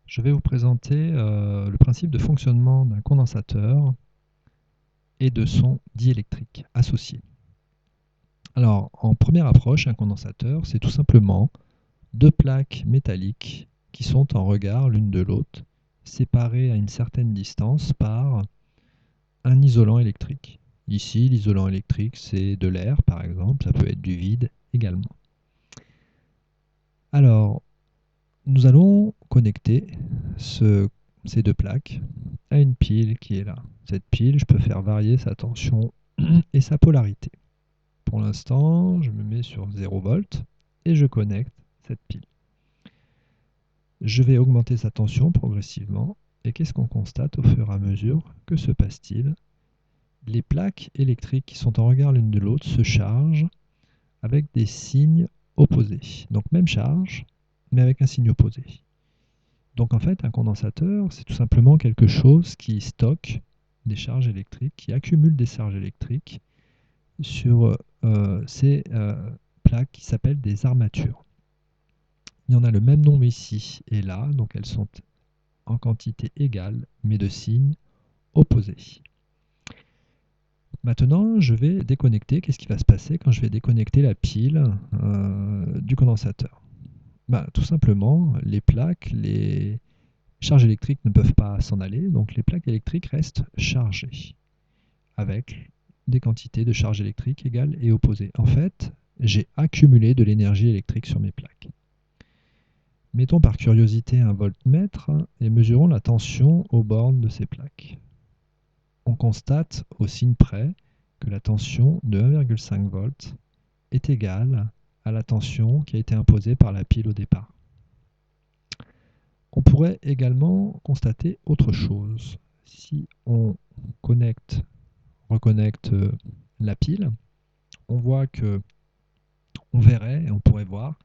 Je vais vous présenter le principe de fonctionnement d'un condensateur et de son diélectrique associé. Alors, en première approche, un condensateur, c'est tout simplement deux plaques métalliques qui sont en regard l'une de l'autre, séparées à une certaine distance par un isolant électrique. Ici, l'isolant électrique, c'est de l'air, par exemple, ça peut être du vide également. Alors, nous allons connecter ces deux plaques à une pile qui est là. Cette pile, je peux faire varier sa tension et sa polarité. Pour l'instant, je me mets sur 0 volts et je connecte cette pile. Je vais augmenter sa tension progressivement. Et qu'est-ce qu'on constate au fur et à mesure? Que se passe-t-il? Les plaques électriques qui sont en regard l'une de l'autre se chargent avec des signes opposés. Donc même charge, mais avec un signe opposé. Donc en fait, un condensateur, c'est tout simplement quelque chose qui stocke des charges électriques, qui accumule des charges électriques sur ces plaques qui s'appellent des armatures. Il y en a le même nombre ici et là, donc elles sont en quantité égale, mais de signes opposés. Maintenant, je vais déconnecter. Qu'est-ce qui va se passer quand je vais déconnecter la pile du condensateur? Tout simplement, les plaques, les charges électriques ne peuvent pas s'en aller, donc les plaques électriques restent chargées, avec des quantités de charges électriques égales et opposées. En fait, j'ai accumulé de l'énergie électrique sur mes plaques. Mettons par curiosité un voltmètre et mesurons la tension aux bornes de ces plaques. On constate au signe près que la tension de 1,5 volts est égale à la tension qui a été imposée par la pile au départ. On pourrait également constater autre chose. Si on reconnecte la pile, on voit que on verrait et on pourrait voir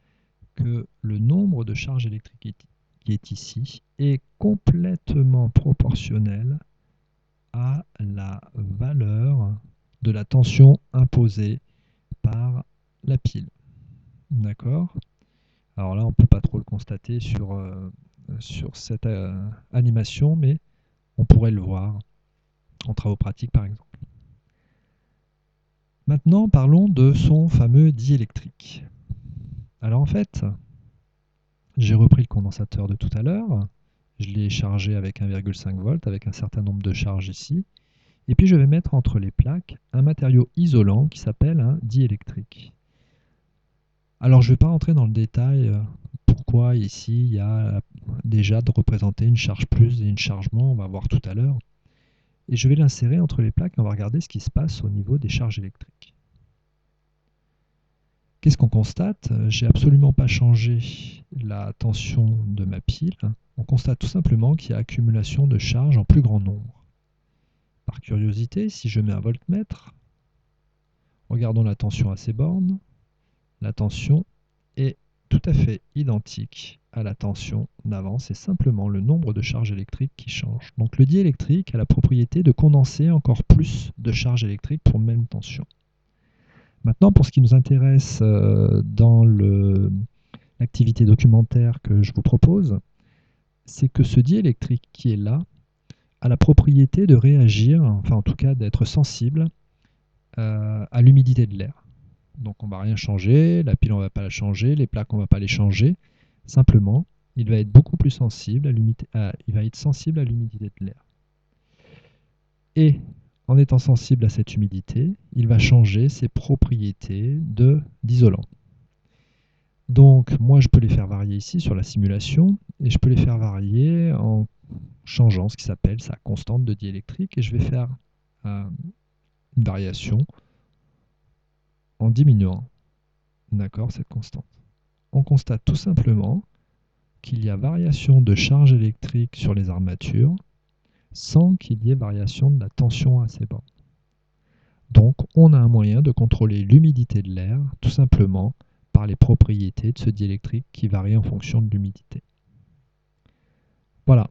que le nombre de charges électriques qui est ici est complètement proportionnel à la valeur de la tension imposée par la pile. D'accord? Alors là, on ne peut pas trop le constater sur cette animation, mais on pourrait le voir en travaux pratiques par exemple. Maintenant, parlons de son fameux diélectrique. Alors en fait, j'ai repris le condensateur de tout à l'heure, je l'ai chargé avec 1,5 volts, avec un certain nombre de charges ici, et puis je vais mettre entre les plaques un matériau isolant qui s'appelle un diélectrique. Alors je ne vais pas rentrer dans le détail pourquoi ici il y a déjà de représenter une charge plus et une charge moins, on va voir tout à l'heure. Et je vais l'insérer entre les plaques et on va regarder ce qui se passe au niveau des charges électriques. Qu'est-ce qu'on constate? J'ai absolument pas changé la tension de ma pile. On constate tout simplement qu'il y a accumulation de charges en plus grand nombre. Par curiosité, si je mets un voltmètre, regardons la tension à ces bornes. La tension est tout à fait identique à la tension d'avant, c'est simplement le nombre de charges électriques qui change. Donc le diélectrique a la propriété de condenser encore plus de charges électriques pour même tension. Maintenant, pour ce qui nous intéresse dans l'activité documentaire que je vous propose, c'est que ce diélectrique qui est là a la propriété de réagir, enfin en tout cas d'être sensible à l'humidité de l'air. Donc on ne va rien changer, la pile on ne va pas la changer, les plaques on ne va pas les changer. Simplement, il va être beaucoup plus sensible à l'humidité de l'air. Et en étant sensible à cette humidité, il va changer ses propriétés d'isolant. Donc moi je peux les faire varier ici sur la simulation et je peux les faire varier en changeant ce qui s'appelle sa constante de diélectrique et je vais faire une variation en diminuant cette constante. On constate tout simplement qu'il y a variation de charge électrique sur les armatures sans qu'il y ait variation de la tension à ces bornes. Donc on a un moyen de contrôler l'humidité de l'air tout simplement par les propriétés de ce diélectrique qui varie en fonction de l'humidité. Voilà.